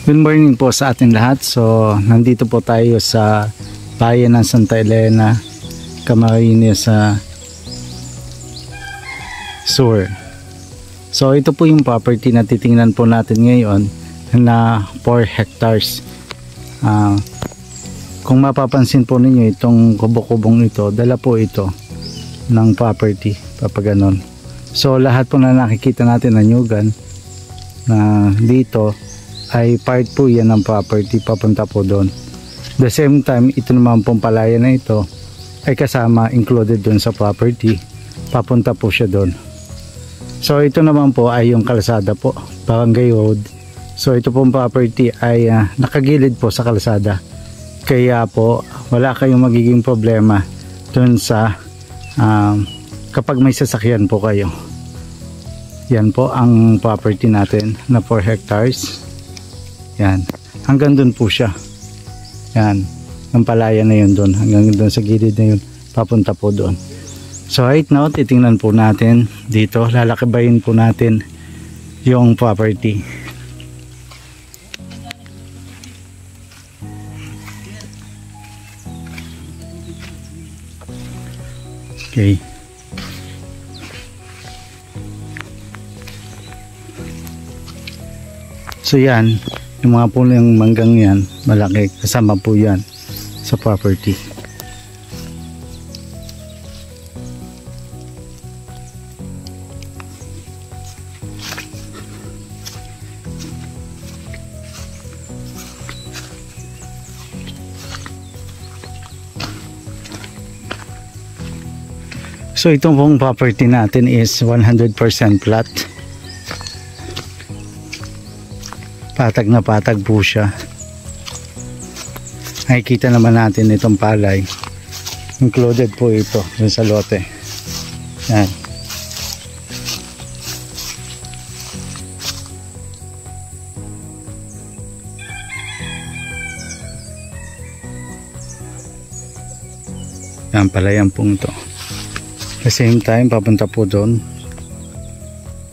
Good morning po sa ating lahat. So, nandito po tayo sa bayan ng Santa Elena, Camarines Sur. So, ito po yung property na titingnan po natin ngayon na 4 hectares. Kung mapapansin po ninyo itong kubo-kubong ito, dala po ito ng property, papaganon. So, lahat po na nakikita natin na nyugan na dito ay part po yan ng property papunta po doon. The same time, ito naman pong palayan na ito ay kasama, included doon sa property, papunta po siya doon. So ito naman po ay yung kalsada po, Barangay Road. So ito pong property ay nakagilid po sa kalsada, kaya po wala kayong magiging problema doon sa kapag may sasakyan po kayo. Yan po ang property natin na 4 hectares. Yan, hanggang doon po siya. Yan, ang palaya na yun doon, hanggang doon sa gilid na yun, papunta po doon. So right now, titingnan po natin dito, lalakabayin po natin yung property. Okay. So yan, yung mga puno yung manggang yan, malaki, kasama po yan sa property. So itong pong property natin is 100% flat. Patag na patag po siya. Nakikita naman natin itong palay. Included po ito dun sa lote. Yan. Yan, palayan po ito. At the same time, papunta po doon.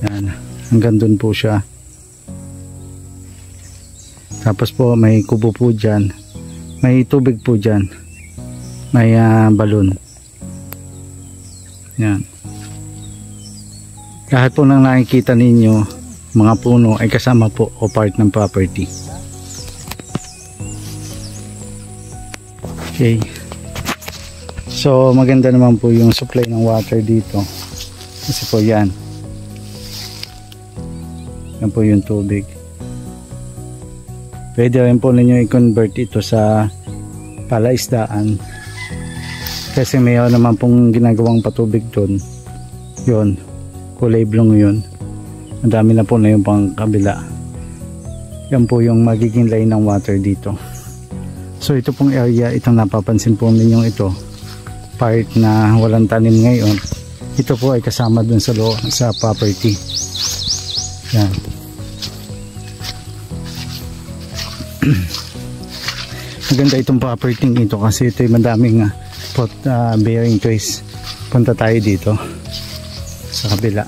Yan. Hanggang doon po siya. Tapos po may kubo po dyan, may tubig po dyan, may balon. Yan. Lahat po ng nakikita ninyo, mga puno ay kasama po o part ng property. Okay. So maganda naman po yung supply ng water dito. Kasi po yan. Yan po yung tubig. Pwede rin po ninyo i-convert ito sa palaisdaan. Kasi mayroon naman pong ginagawang patubig doon. Yun, kulay blong yun. Ang dami na po na yung pang kabila. Yan po yung magiging line ng water dito. So ito pong area, itong napapansin po ninyong ito, part na walang tanim ngayon, ito po ay kasama dun sa property. Yan. Maganda itong property ito kasi ito ay madaming bearing trees. Punta tayo dito sa kabila.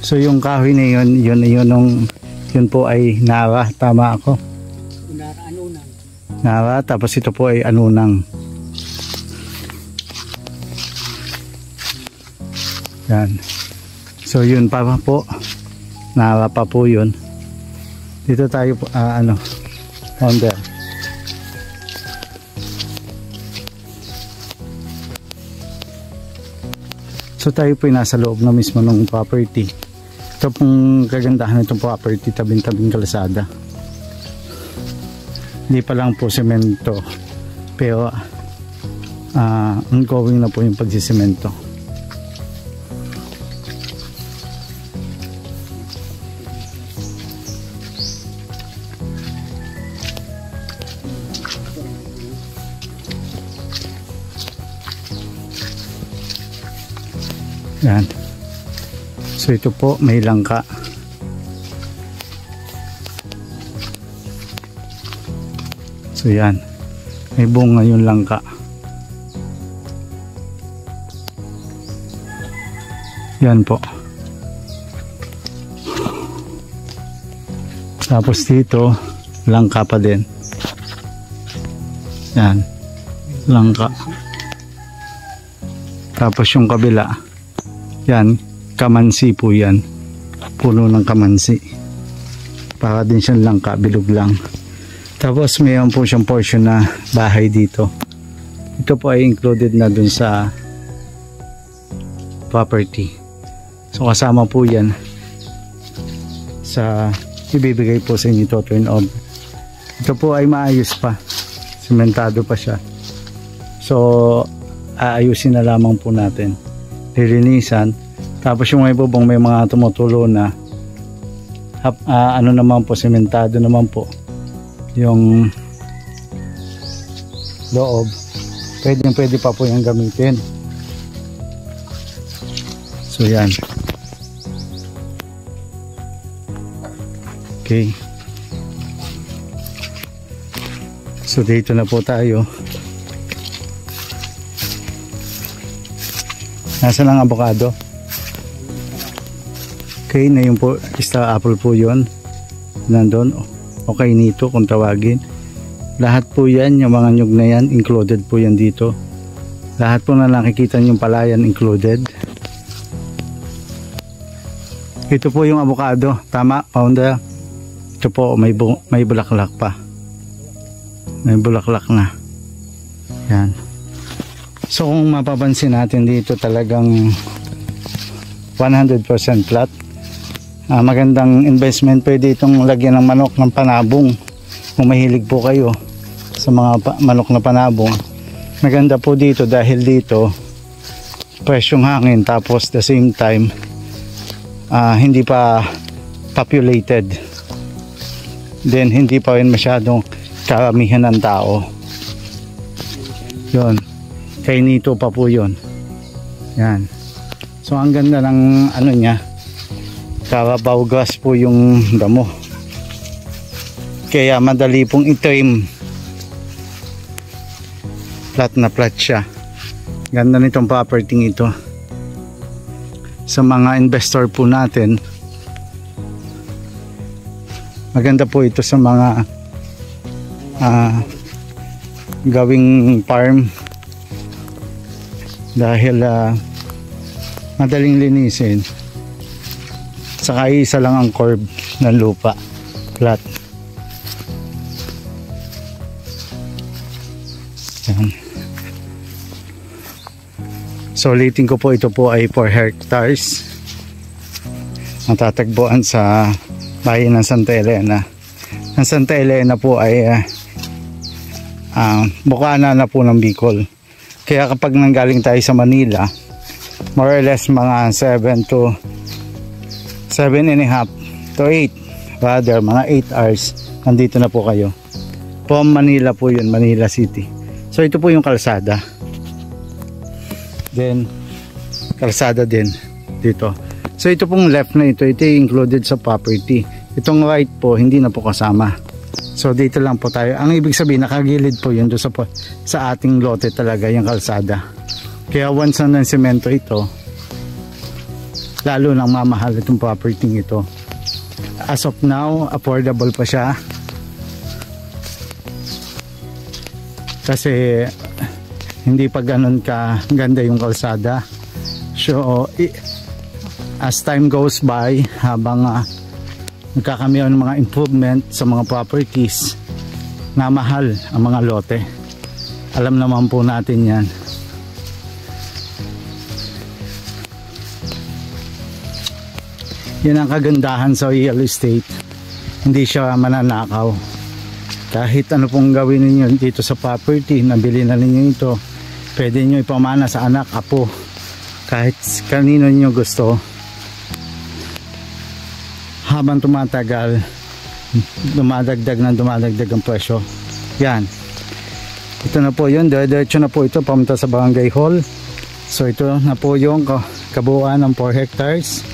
So yung kahoy na yun po ay Nara, tama ako? Nara, tapos ito po ay Anunang. Yan. So yun pa po, Nara pa po yun. Dito tayo founder. So tayo po ay nasa loob na mismo ng property. Ito pong kagandahan ng itong property, tabing-tabing kalsada. Hindi pa lang po semento, pero ongoing na po yung pagsisemento. Yan. So ito po may langka. So yan, may bunga yung langka. Yan po. Tapos dito, langka pa din. Yan, langka. Tapos yung kabila, yan, kamansi po yan. Puno ng kamansi. Para din siyang langka, bilog lang. Tapos mayroon po siyang portion na bahay dito. Ito po ay included na dun sa property. So kasama po yan sa ibibigay po sa inyo to turn on. Ito po ay maayos pa. Sementado pa siya. So aayusin na lamang po natin, lilinisan. Tapos yung may bubong may mga tumutulo na ano naman po, sementado naman po yung loob. Pwede pa po yung gamitin. So yan, okay. So dito na po tayo. Nasaan ang avocado? Okay, na yun po, star apple po yun. Nandun, okay nito kung tawagin. Lahat po yan, yung mga nyug na yan, included po yan dito. Lahat po na nakikita yung palayan included. Ito po yung avocado, tama, founder. Ito po, may bulaklak pa. May bulaklak na. Yan. So kung mapapansin natin dito talagang 100% flat. Magandang investment, pwede itong lagyan ng manok ng panabong. Kung mahilig po kayo sa mga manok na panabong. Maganda po dito dahil dito presyong hangin, tapos the same time hindi pa populated. Then hindi pa rin masyadong karamihan ng tao. Yun. Kainito pa po yun. Yan. So ang ganda ng ano niya, Carabao grass po yung damo. Kaya madali pong i-trim. Flat na flat siya. Ganda nitong property ito. Sa mga investor po natin, maganda po ito sa mga gawing farm. Dahil madaling linisin, saka isa lang ang curve ng lupa, flat. Yan. So ulitin ko po, ito po ay 4 hectares. Matatagpuan sa bayan ng Santa Elena. Ang Santa Elena po ay bukana na po ng Bicol. Kaya kapag nanggaling tayo sa Manila, more or less mga 7.5 to 8, rather mga 8 hours nandito na po kayo. From Manila po yun, Manila City. So ito po yung kalsada. Then kalsada din dito. So ito pong left na ito yung included sa property. Itong right po hindi na po kasama. So dito lang po tayo. Ang ibig sabihin, nakagilid po yun sa ating lote talaga, yung kalsada. Kaya once na ng semento ito, lalo nang mamahal itong property ito. As of now, affordable pa siya. Kasi hindi pa ganun ka ganda yung kalsada. So as time goes by, habang nagkakamiyan ng mga improvement sa mga properties, na mahal ang mga lote. Alam naman po natin yan. Yan ang kagandahan sa real estate. Hindi siya mananakaw. Kahit ano pong gawin ninyo dito sa property, nabili na ninyo ito, pwede nyo ipamana sa anak, apo, kahit kanino nyo gusto. Habang tumatagal, dumadagdag ang presyo. Yan. Ito na po yun. Diretso na po ito pamunta sa barangay hall. So ito na po yung kabuuan ng 4 hectares.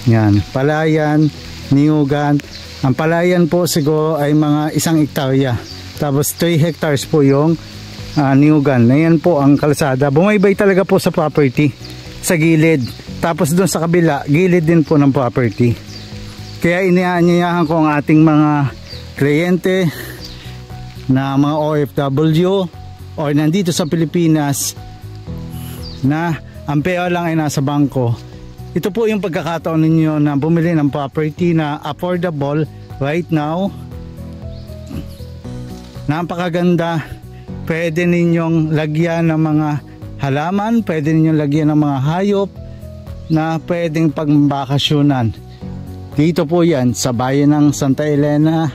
Yan. Palayan, niyugan. Ang palayan po siguro ay mga 1 hektarya. Tapos 3 hectares po yung niyugan. Yan po ang kalsada. Bumaybay talaga po sa property. Sa gilid. Tapos doon sa kabila, gilid din po ng property. Kaya inianyayahan ko ang ating mga kliyente na mga OFW o nandito sa Pilipinas na ang pera lang ay nasa bangko. Ito po yung pagkakataon ninyo na bumili ng property na affordable right now. Napakaganda. Pwede ninyong lagyan ng mga halaman, pwede ninyong lagyan ng mga hayop na pwedeng pagbakasyonan. Dito po yan sa bayan ng Santa Elena.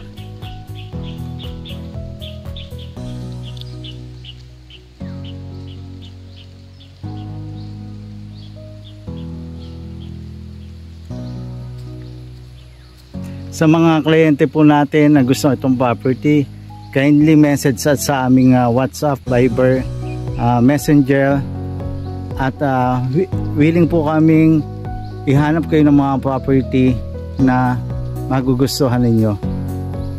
Sa mga kliyente po natin na gusto itong property, kindly message sa aming WhatsApp, Viber, Messenger, at willing po kaming ihanap kayo ng mga property na magugustuhan ninyo.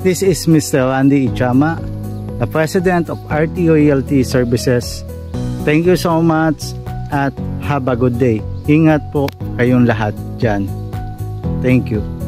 This is Mr. Randy Ichama, the President of RTO Realty Services. Thank you so much at have a good day. Ingat po kayong lahat dyan. Thank you.